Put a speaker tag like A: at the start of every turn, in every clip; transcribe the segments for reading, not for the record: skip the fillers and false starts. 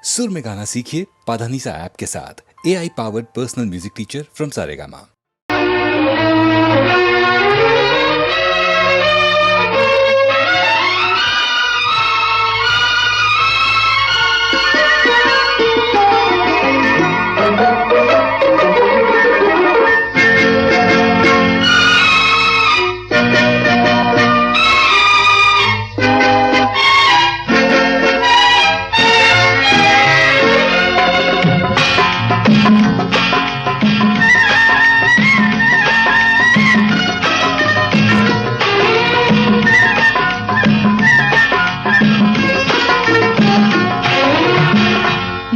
A: सुर में गाना सीखिए पाधानीसा ऐप के साथ। AI powered personal music teacher from Saregama.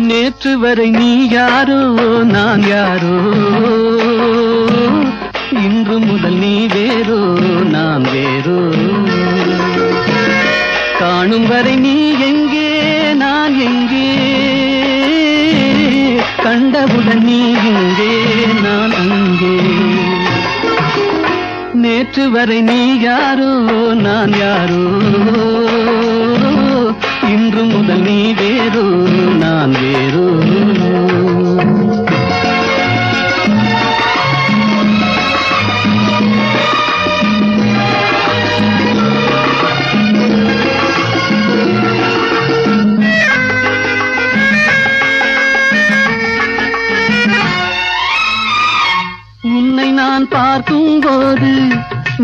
B: நேற்று வரை நீ யாரோ நான் யாரோ, இன்று முதல் நீ வேறோ நான் வேறோ. காணும் வரை நீ எங்கே நான் எங்கே, கண்டவுடன் நீ இங்கே நான் அங்கே. நேற்று வரை நீ யாரோ நான் யாரோ, இன்று முதல் நீ வேறோ நான் வேறோ. உன்னை நான் பார்க்கும்போது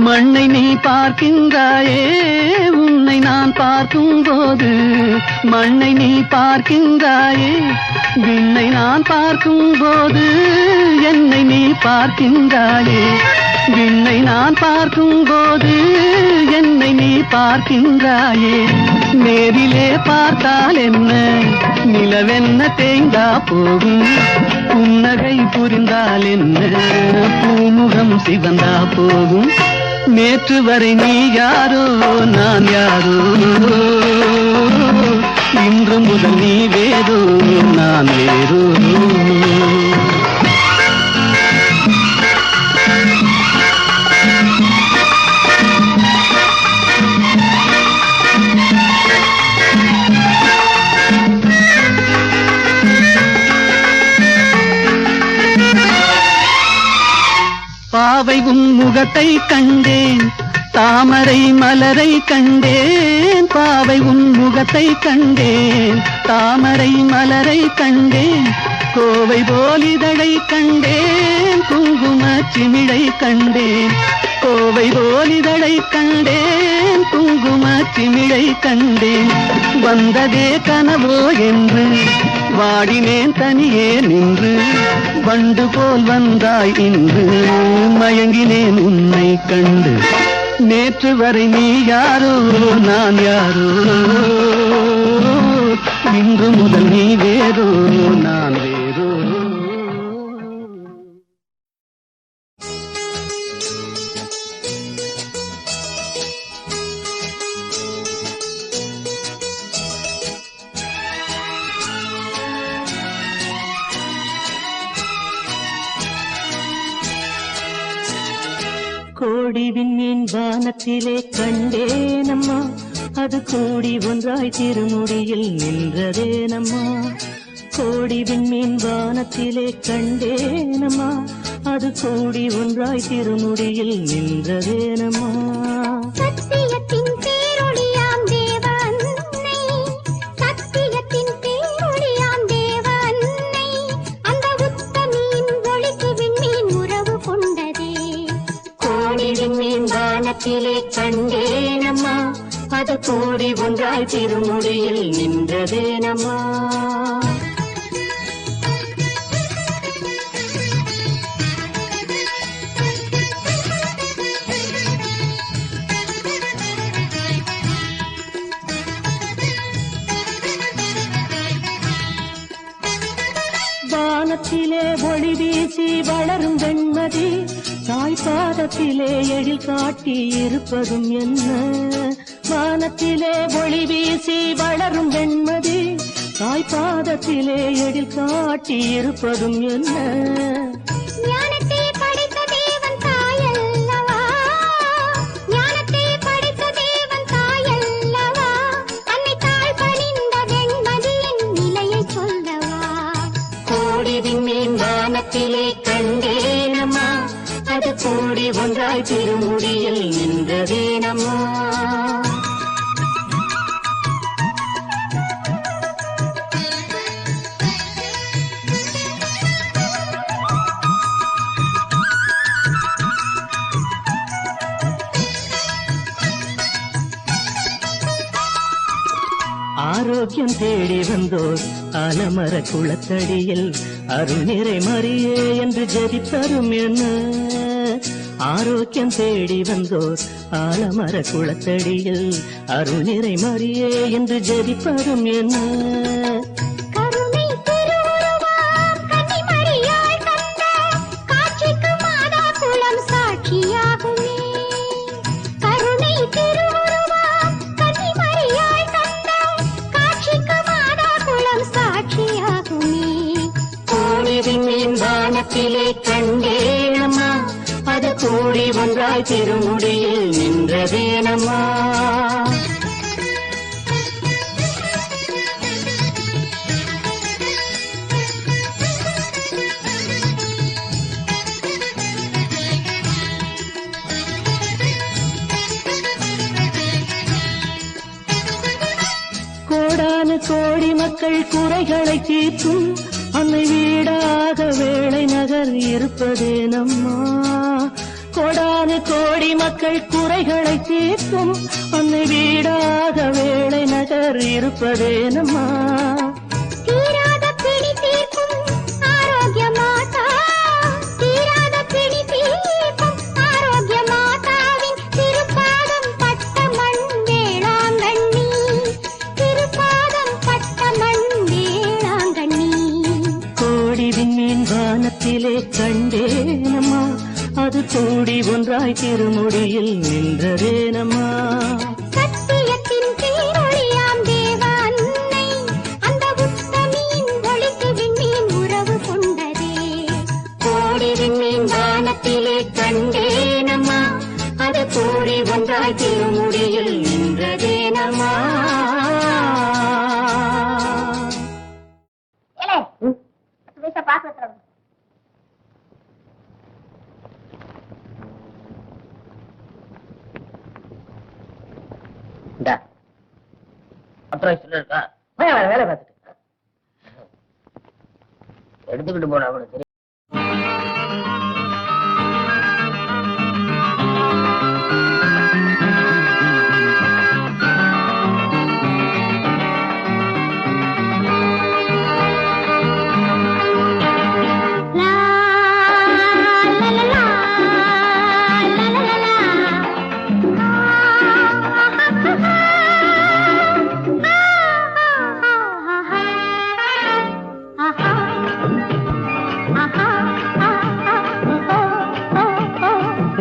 B: மண்ணை நீ பார்க்கின்றாயே, உன்னை நான் பார்க்கும்போது மண்ணை நீ பார்க்கின்றாயே. விண்ணை நான் பார்க்கும்போது என்னை நீ பார்க்கின்றாயே. விண்ணை நான் பார்க்கும்போது என்னை நீ பார்க்கின்றாயே. நேரிலே பார்த்தால் என்ன, நிலவென்ன தேய்ந்தா போகும். புன்னகை புரிந்தால் என்ன, பூமுகம் சிவந்தா போகும். நேற்று வரை நீ யாரோ நான் யாரோ, இன்று முதல் நீ வேறோ நான் வேறோ. பாவை உன் முகத்தை கண்டேன், தாமரை மலரை கண்டேன். பாவை உன் முகத்தை கண்டேன், தாமரை மலரை கண்டேன். கோவை போல் இதழை கண்டேன், குங்கும சிமிழை கண்டேன். கோவை போல் இதழை கண்டேன், குங்கும சிமிழை கண்டேன். வந்ததே கனவோ என்று வாடினேன் தனியே நின்று, வண்டு போல் வந்தாய் இன்று மயங்கினேன் உன்னை கண்டு. நேற்று வரை நீ யாரோ நான் யாரோ, இன்று முதல் நீ வேறோ நான் வேறோ. கோடி விண்மீன் வானத்திலே கண்டேனம்மா, அது கூடி ஒன்றாய் திருமுடியில் நின்றதேனம்மா. கோடி விண்மீன் வானத்திலே கண்டேனம்மா, அது கூடி ஒன்றாய் திருமுடியில் நின்றதேனம்மா.
C: சத்தியத்தின் பேரொளியாம் தேவ அன்னை, சத்தியத்தின் பேரொளியாம் தேவ அன்னை, அந்த உத்தமியின் ஒளிக்கு விண்மீன் உறவு கொண்டதே. கோடி விண்மீன் வானத்திலே கண்டேனம்மா, அது கூடி ஒன்றாய் திருமுடியில் நின்றதேனம்மா. வானத்திலே ஒளி வீசி வளரும் வெண்மதி, தாய் பாதத்திலே எழில் காட்டி இருப்பதும் என்ன. வானத்திலே ஒளி வீசி வளரும் வெண்மதி, தாய் பாதத்திலே எழில் காட்டி இருப்பதும் என்ன. ஞானத்தை படைத்த தேவன் தாயல்லவா, ஞானத்தை படைத்த தேவன் தாயல்லவா, அன்னை தாழ் பணிந்த வெண்மதியின் நிலையை கூடி ஒன்றாய் திருமுடியில் நின்றதேனம்மா. ஆரோக்கியம் தேடி வந்தோர் ஆலமர குளத்தடியில் அருள் நிறை மறியே என்று ஜெபித்தரும் என்ன. ஆரோக்கியம் தேடி வந்தோர் ஆலமர குளத்தடியில் அருள் நிறை மறியே என்று ஜெபித்தரும் என்ன. வானத்திலே கண்டேனம்மா, அது கூடி ஒன்றாய் திருமுடியில் நின்றதேனம்மா. கோடான கோடி மக்கள் குறைகளை தீர்க்கும் அன்னை வீடாக வேளை நகர் இருப்பதேனம்மா. கோடான கோடி மக்கள் குறைகளை தீர்க்கும் அன்னை வீடாக வேளை நகர் இருப்பதேனம்மா. தீராத பிடி தீர்க்கும் ஆரோக்கிய மாதா, தீராத பிடி தீர்க்கும் ஆரோக்கிய மாதாவின் திருப்பாதம் பட்ட மண் வேளாங்கண்ணி, திருப்பாதம் பட்ட மண் வேளாங்கண்ணி. கோடி விண்மீன் வானத்திலே கண்டேனம்மா, அது கூடி ஒன்றாய் திருமுடியில் நின்றதேனம்மா. சத்தியத்தின் பேரொழியாம் தேவ அன்னை, அந்த உத்தமியின் ஒளிக்கு விண்மீன் உறவு கொண்டதே. கோடி விண்மீன் வானத்திலே கண்டேனம்மா, அது கூடி ஒன்றாய் திருமுடியில் நின்றதேனம்மா.
D: இருக்கா வேலை பார்த்துட்டு எடுத்துக்கிட்டு போனா கூட சரி.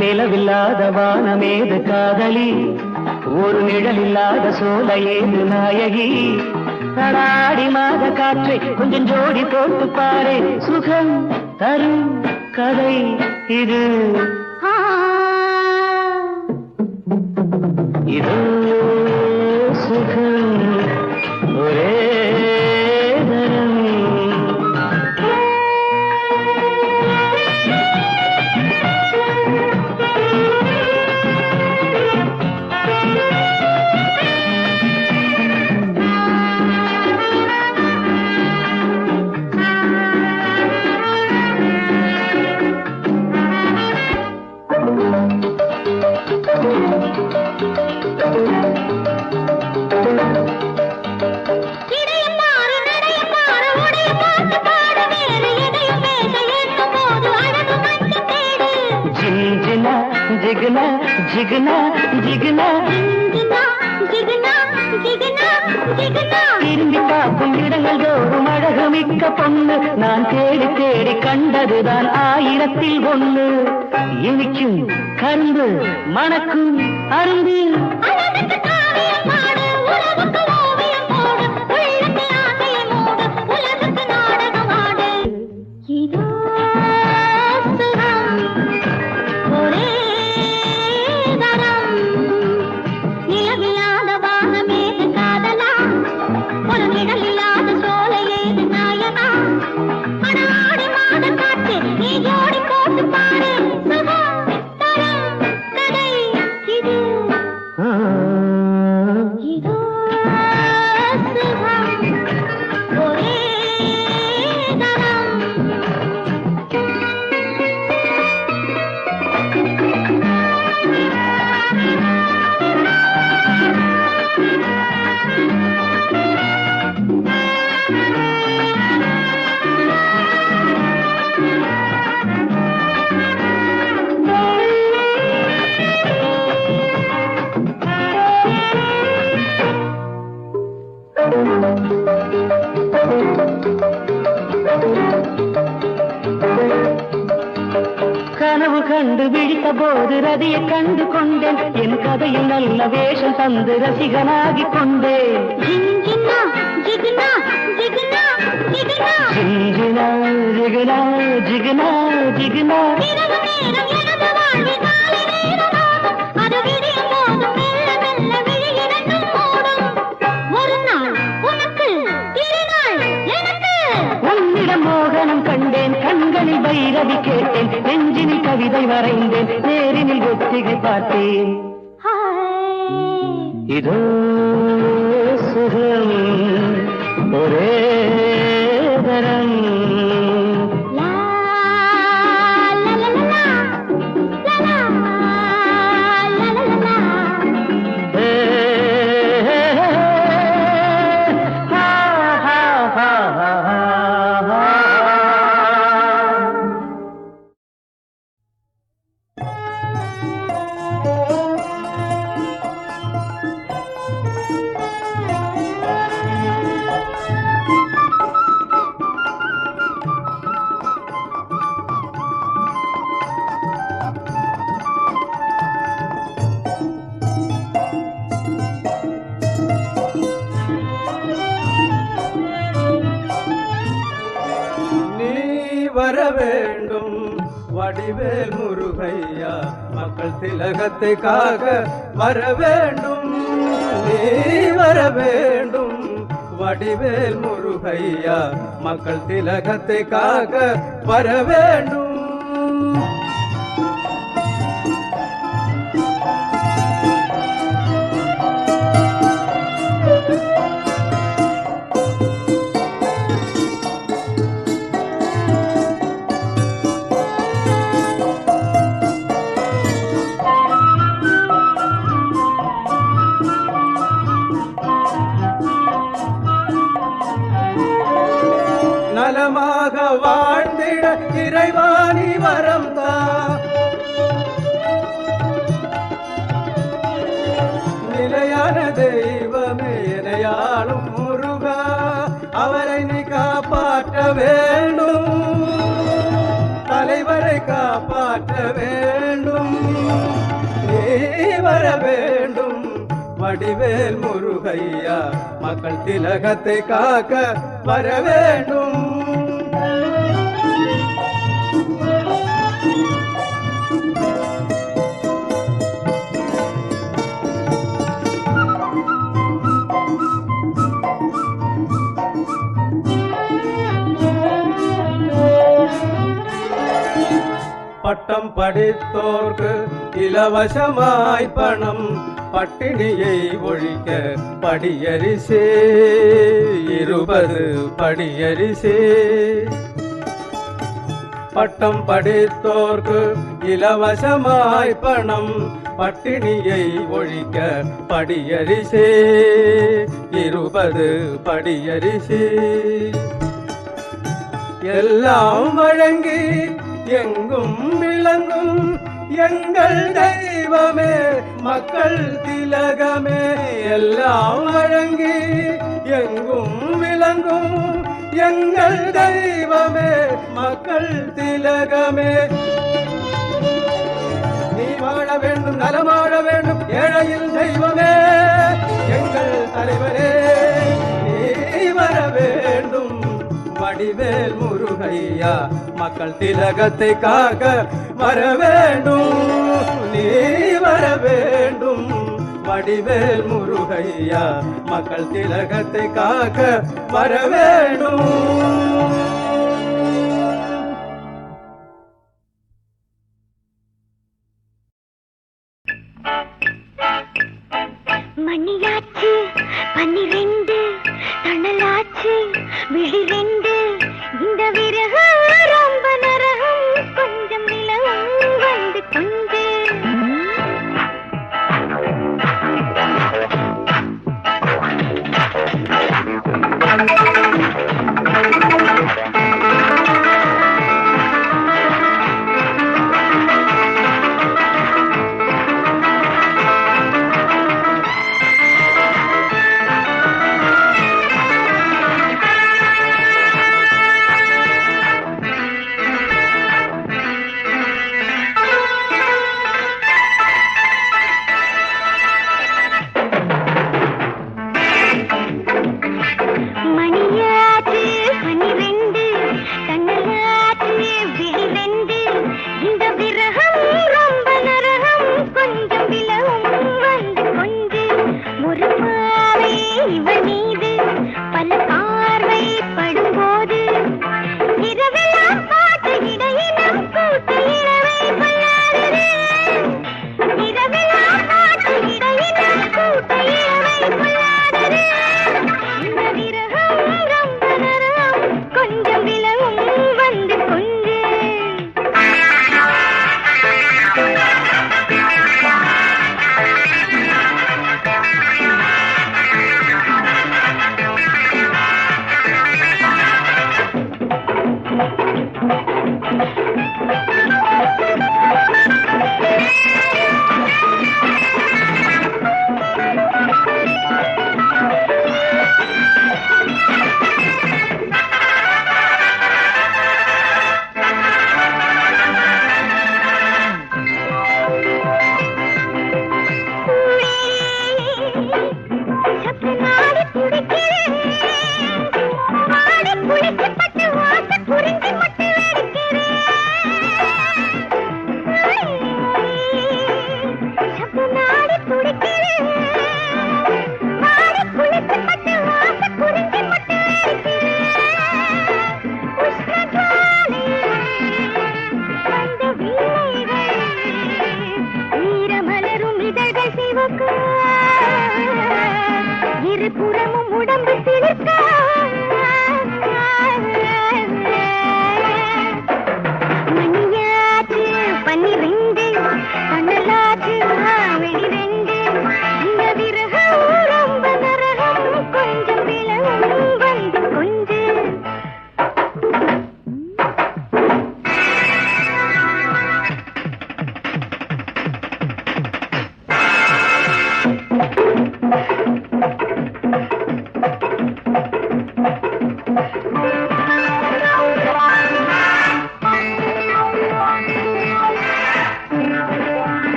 C: நிலவில்லாத வானமேது காதலி, ஒரு நிழலில்லாத சோலையேது நாயகி. தடாடி மாத காற்றை கொஞ்சம் ஜோடி போட்டு பாரு, சுகம் தரும் கதை இது. இது சுகம் ஒரே தரம். जिगना जिगना जिगना जिगना जिगना जिगना திரும்பி பார்க்கும் இடங்கள் தோறும் அழகுமிக்க பொண்ணு, நான் தேடி தேடி கண்டதுதான் ஆயிரத்தில் ஒண்ணு. இனிக்கும் கரும்பு மணக்கும் அரும்பு, கண்டு விழித்த போது ரதியை கண்டு கொண்டேன். என் கதையில் நல்ல வேஷம் தந்து ரசிகனாகிக் கொண்டேன். ஜிங்கினா ஜிகினா ஜிகினா ஜிகினா ஜிங்கினா ஜிகினா ஜிகினா ஜிகினா இரவு நேரம் எனது வாழ்வில் காலை நேரமாகும். அது விடியும் போதும் மெல்ல மெல்ல விழி இரண்டும் மூடும். ஒரு நாள் உனக்கு திருநாள் எனக்கு. உன்னிடம் மோகனம் கண்டேன், கண்களில் பைரவி கேட்டேன், நெஞ்சினில் கவிதை வரைந்தேன், நேரினில் ஒத்திகை பார்த்தேன். இதோ சுகம் ஒரே தரம்.
E: வர வேண்டும் வடிவேல் முருகையா, மக்கள் திலகத்தை காக்க வர வேண்டும். நீ வர வேண்டும் வடிவேல் முருகையா, மக்கள் திலகத்தை காக்க வர வேண்டும். நலமாக வாழ்ந்திட இறைவாணி வரம் தா. நிலையான தெய்வமே இணையாளும் முருகா, அவரை நீ காப்பாற்ற வேண்டும், தலைவரை காப்பாற்ற வேண்டும். நீ வர வேண்டும் வடிவேல் முருகையா, மக்கள் திலகத்தை காக்க வர வேண்டும். பட்டம் படித்தோர்க்கு இலவசமாய் பணம், பட்டினியை ஒழிக்க படியரிசே 20 படியரிசே. பட்டம் படித்தோர்க்கு இலவசமாய் பணம், பட்டினியை ஒழிக்க படியரிசே 20 படியரிசே. எல்லாம் வழங்கி எங்கும் விளங்கும் எங்கள் தெய்வமே மக்கள் திலகமே. எல்லாம் வழங்கி எங்கும் விளங்கும் எங்கள் தெய்வமே மக்கள் திலகமே. நீ வாழ வேண்டும் நலமாழ வேண்டும் ஏழையில் தெய்வமே எங்கள் தலைவரே. நீ வர வேண்டும் வடிவேல் முருகையா, மக்கள் திலகத்தை காக்க வர வேண்டும். நீ வர வேண்டும் வடிவேல் முருகையா, மக்கள் திலகத்தை காக்க வர வேண்டும்.
F: மணியாச்சு 12 தணலாச்சு விழி 2 இந்த விரக ரொம்ப நரகம் கொஞ்சம் நிலவும் வந்து கொண்டு.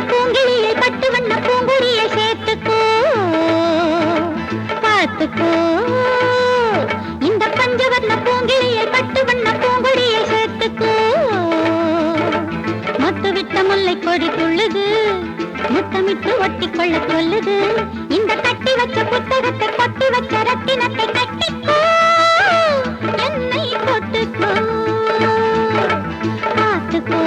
F: பூங்கிளியை பட்டு வண்ண பூங்குடியை சேர்த்துக்கோ பார்த்துக்கோ இந்த பஞ்சவர்ண பூங்கிளியை பட்டு வண்ண பூங்குடியை சேர்த்துக்கோ மொட்டு விட்ட முல்லை கொடி துள்ளுது முத்தமிட்டு ஒட்டி கொள்ள சொல்லுது இந்த கட்டி வச்ச புத்தகத்தை கொட்டி வச்ச ரத்தினத்தை கட்டிக்கோ என்னை தொட்டுக்கோ பார்த்துக்கோ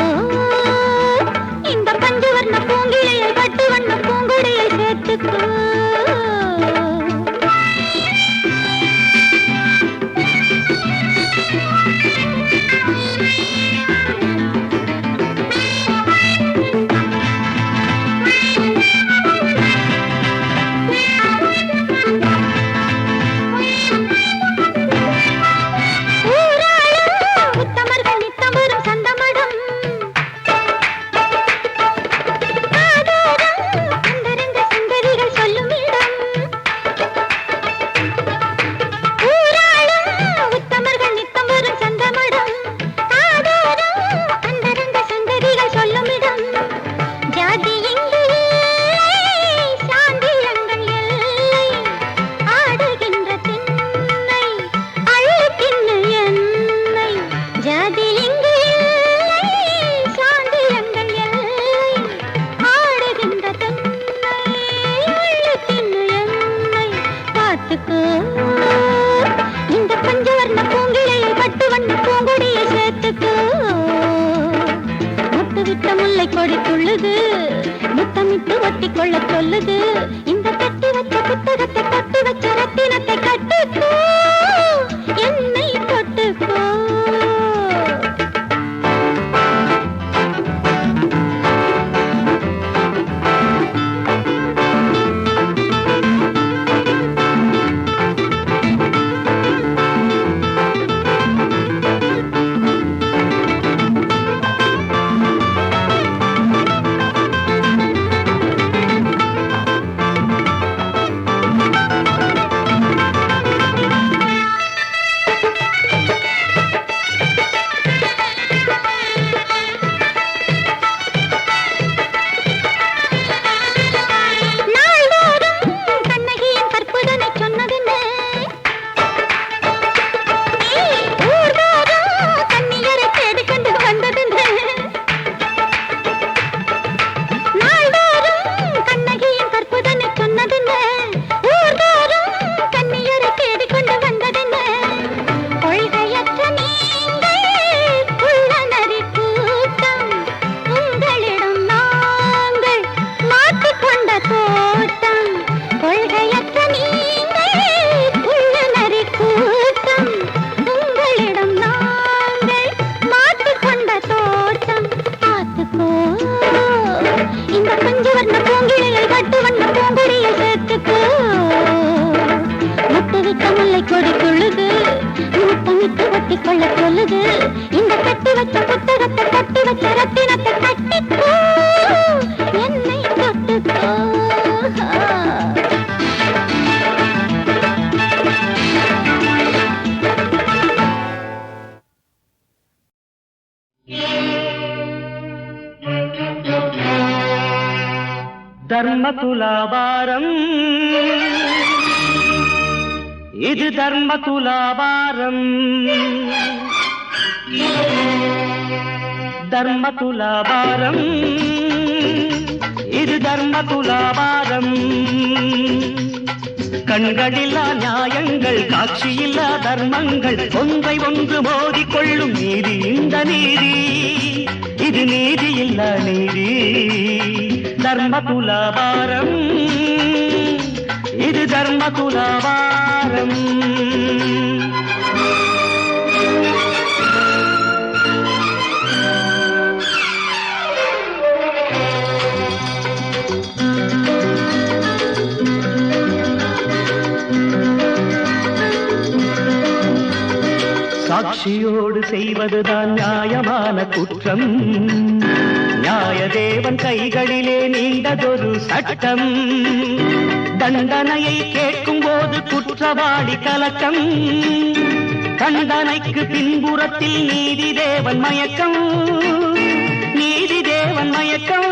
F: இந்த பஞ்சவர்ண பூங்கிளையை பட்டு வண்ண பூங்குடியை சேர்த்துக்கோ இந்த பஞ்சவர்ண பூங்கிளையை பட்டு வண்ண பூங்குடியை சேர்த்துக்கோ முட்டு விட்ட முல்லை கொடி துள்ளுது முத்தமிட்டு ஒட்டி கொள்ள சொல்லுது இந்த கட்டி வச்ச புத்தகத்தை கொட்டி வச்ச ரத்தினத்தை கட்டுக்கோ என்னை தொட்டுக்கோ கொள்ள சொல்லுது இந்த கட்டி வச்ச புத்தகத்தை கட்டி வச்ச ரத்தினத்தை கட்டிக்கோ என்னை தொட்டுக்கோ
B: தர்ம துலாபாரம் இது தர்ம துலாபாரம் தர்ம துலாபாரம் இது தர்ம துலாபாரம் கண்களில்லா நியாயங்கள் காட்சியில்லா தர்மங்கள் ஒன்றை ஒன்று மோதிக்கொள்ளும் நீதி இந்த நீதி இது நீதி இல்லா நீதி தர்ம துலாபாரம் இது தர்ம துலாபாரம் சாட்சியோடு செய்வதுதான் நியாயமான குற்றம் நியாயதேவன் கைகளிலே நீண்டதொரு சட்டம் தண்டனையை கேட்கும் போது குற்றவாளி கலக்கம் தண்டனைக்கு பின்புறத்தில் நீதி தேவன் மயக்கம் நீதி தேவன் மயக்கம்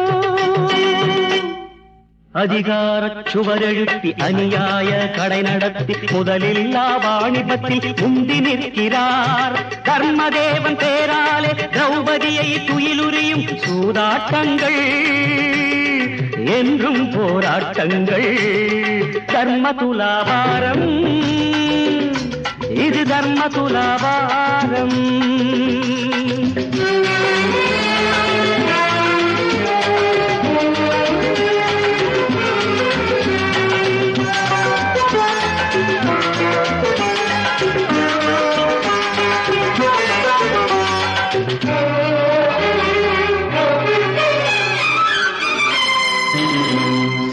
B: அதிகாரச் சுவரெழுப்பி அநியாய கடை நடத்தி முதலில்லா வாணிபத்தில் முந்தி நிற்கிறார். தர்மதேவன் பேராலே திரௌபதியை துயிலுரியும் சூதாட்டங்கள் என்றும் போராட்டங்கள். தர்ம துலாபாரம் இது தர்ம துலாபாரம்.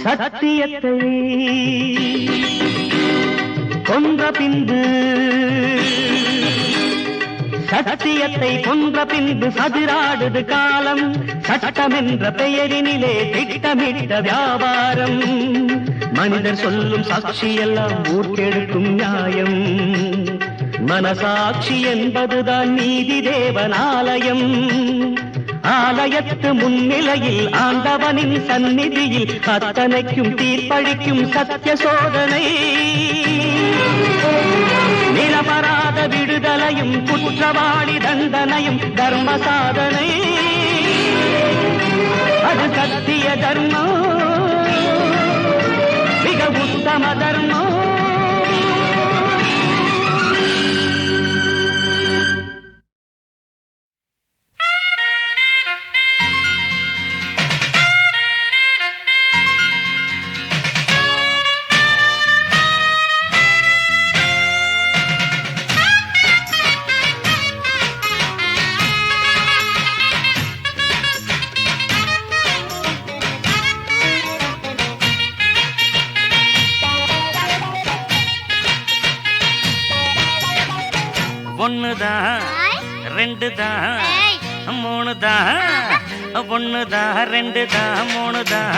B: சத்தியத்தை கொன்ற பின்பு சத்தியத்தை கொன்ற பின்பு சதிராடுது காலம். சட்டம் என்ற பெயரினிலே திட்டமிட்ட வியாபாரம். மனிதர் சொல்லும் சாட்சி எல்லாம் ஊர்க்கெடுக்கும் நியாயம். மனசாட்சி என்பதுதான் நீதி தேவனாலயம். ஆலயத்து முன்னிலையில் ஆண்டவனின் சந்நிதியில் அத்தனைக்கும் தீர்ப்பளிக்கும் சத்திய சோதனை. நிரபராத விடுதலையும் குற்றவாளி தண்டனையும் தர்ம சாதனை. அது சத்திய தர்மம், மிக உத்தம தர்மம்.
G: ஒண்ணுதான் ரெண்டுதான் மூணுதான். ஒண்ணுதான் ரெண்டுதான் மூணுதான்.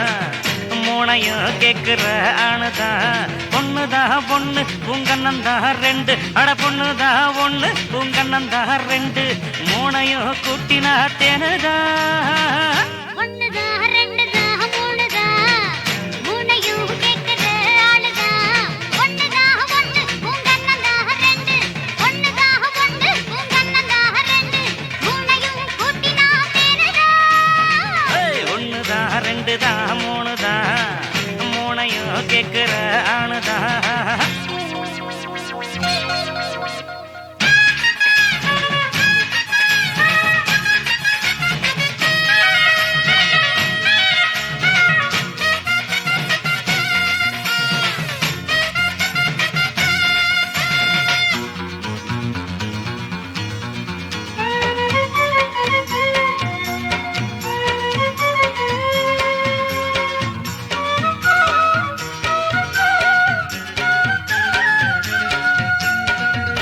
G: மூணையும் கேக்குற ஆணுதான். பொண்ணுதான் ஒண்ணு பூங்கண்ணந்தான் ரெண்டு. அட பொண்ணுதான் ஒண்ணு பூங்கண்ணந்தான் ரெண்டு. மூணையும் கூட்டினா தேனுதான். ரெண்டுதான் மூணுதான். மூணையும் கேக்குற ஆணுதான்.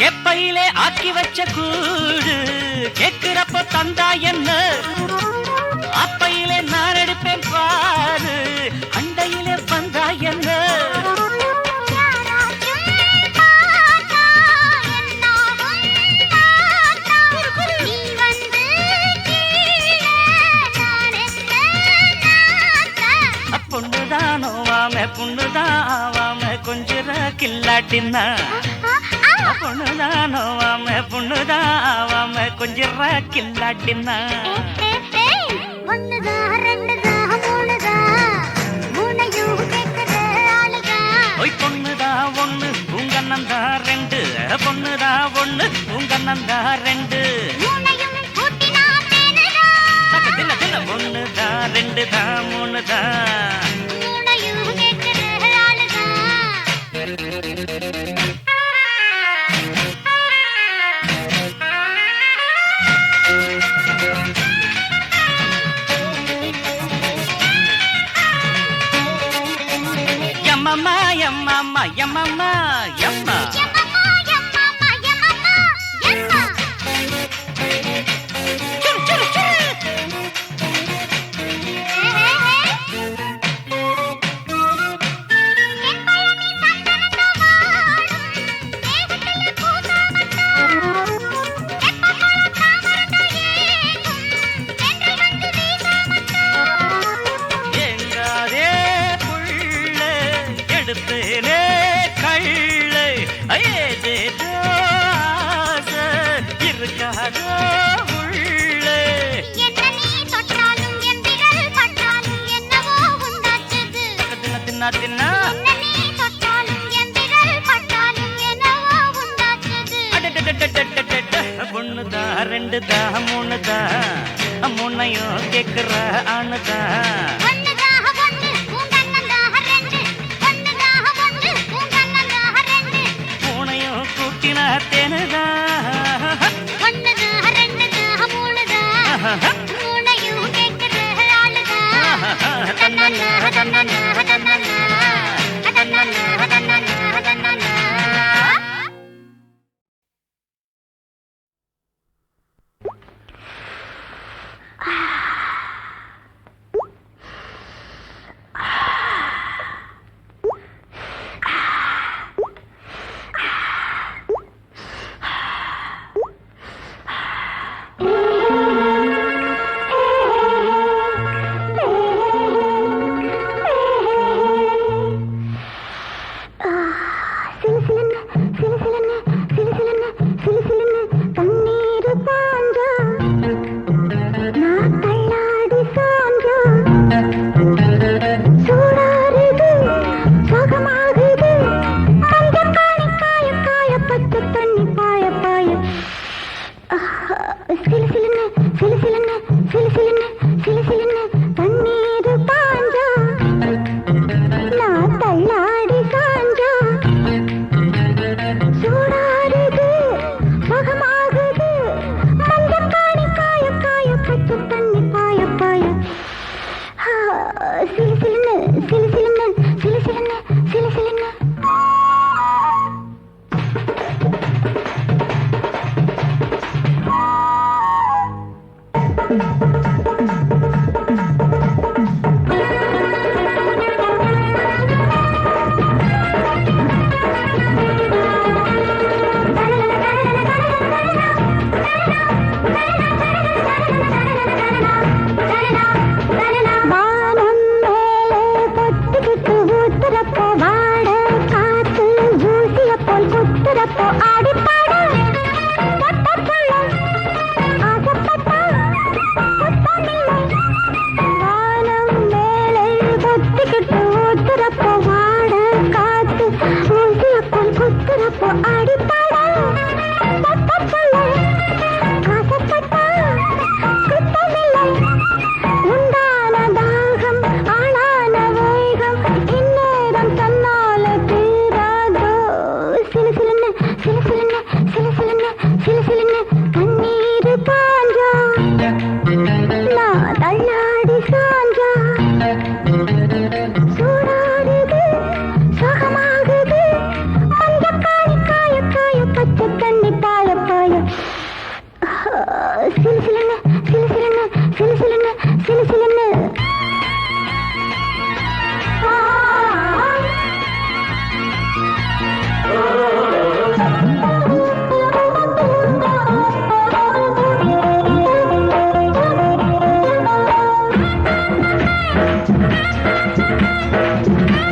G: எப்பையிலே ஆக்கி வச்ச கூடு கேக்குறப்ப தந்தா என்ன. அப்பையிலே நான் எடுப்பேன் பாரு, அண்டையிலே வந்தா என்ன. பொண்ணுதானோ வாம பொண்ணுதான் ஆவாம கொஞ்சம் கில்லாட்டினா. பொண்ணுதானோ வாம பொண்ணுதான் ஆவாம கொஞ்சம் கில்லாட்டினா. பொண்ணுதா ஒண்ணு பூங்கண்ணந்தா ரெண்டு. பொண்ணுதா ஒண்ணு பூங்கண்ணந்தா ரெண்டு. ஒண்ணுதா ரெண்டுதா மூணுதா. Yamama, yamama, yamama, yamma. Churu, churu, churu. எங்காதே புள்ள எடுத்தேனே கள்ளை ஏதேதோ ஆசை இருக்காதோ உள்ளே
F: என்ன நீ தொட்டாலும் என் விரல் பட்டாலும் என்னவோ உண்டாச்சது
G: தின்ன தின்னா தின்னா
F: என்ன நீ தொட்டாலும் என் விரல் பட்டாலும் என்னவோ உண்டாச்சது
G: ஒண்ணுதான் ரெண்டுதான் மூணுதான் மூணையும் கேக்குற ஆணுதான்
F: ஒண்ணுதாக ஒண்ணு உங்கண்ணந்தாக ரெண்டு ஒண்ணுதாக ஒண்ணு உங்கண்ணந்தாக ரெண்டு
G: மூணையும் கூட்டின தேனுதான்
F: ஒண்ணுதாக ரெண்டுதாக மூணுதாக மூணையும் கேட்கிற ஆளுதான் தன்னன்னா தன்னன்னா தன்னன்னா தன்னன்னா தன்னன்னா தன்னன்னா
C: Thank you.